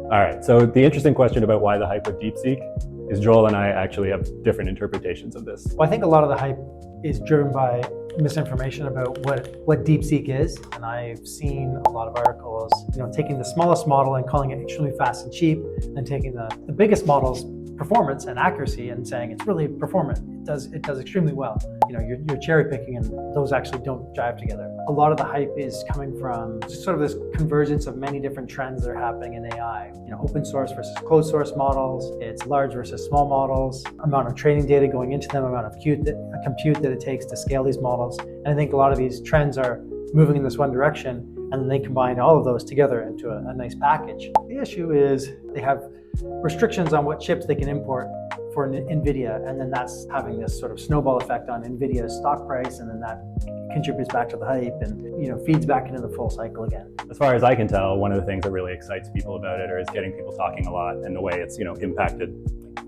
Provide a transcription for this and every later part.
All right, so the interesting question about why the hype of DeepSeek is Joel and I actually have different interpretations of this. Well, I think a lot of the hype is driven by misinformation about what DeepSeek is. And I've seen a lot of articles, taking the smallest model and calling it extremely fast and cheap, and taking the biggest model's performance and accuracy and saying it's really performant. It does extremely well. You're cherry picking, and those actually don't jive together. A lot of the hype is coming from just sort of this convergence of many different trends that are happening in AI. Open source versus closed source models. It's large versus small models. Amount of training data going into them. Amount of compute that it takes to scale these models. And I think a lot of these trends are moving in this one direction, and then they combine all of those together into a nice package. The issue is they have restrictions on what chips they can import for NVIDIA, and then that's having this sort of snowball effect on NVIDIA's stock price, and then that contributes back to the hype and feeds back into the full cycle again. As far as I can tell, one of the things that really excites people about it is getting people talking a lot, and the way it's impacted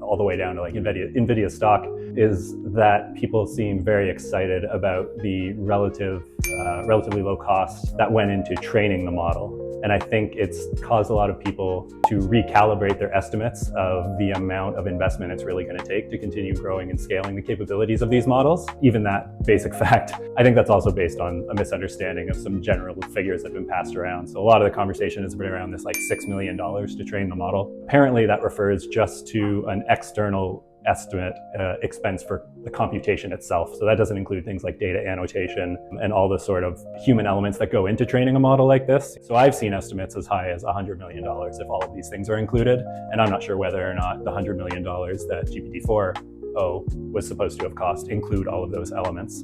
all the way down to like NVIDIA stock is that people seem very excited about the relatively low cost that went into training the model. And I think it's caused a lot of people to recalibrate their estimates of the amount of investment it's really going to take to continue growing and scaling the capabilities of these models. Even that basic fact, I think that's also based on a misunderstanding of some general figures that have been passed around. So a lot of the conversation has been around this like $6 million to train the model. Apparently that refers just to an external estimate expense for the computation itself. So that doesn't include things like data annotation and all the sort of human elements that go into training a model like this. So I've seen estimates as high as $100 million if all of these things are included. And I'm not sure whether or not the $100 million that GPT-4o was supposed to have cost include all of those elements.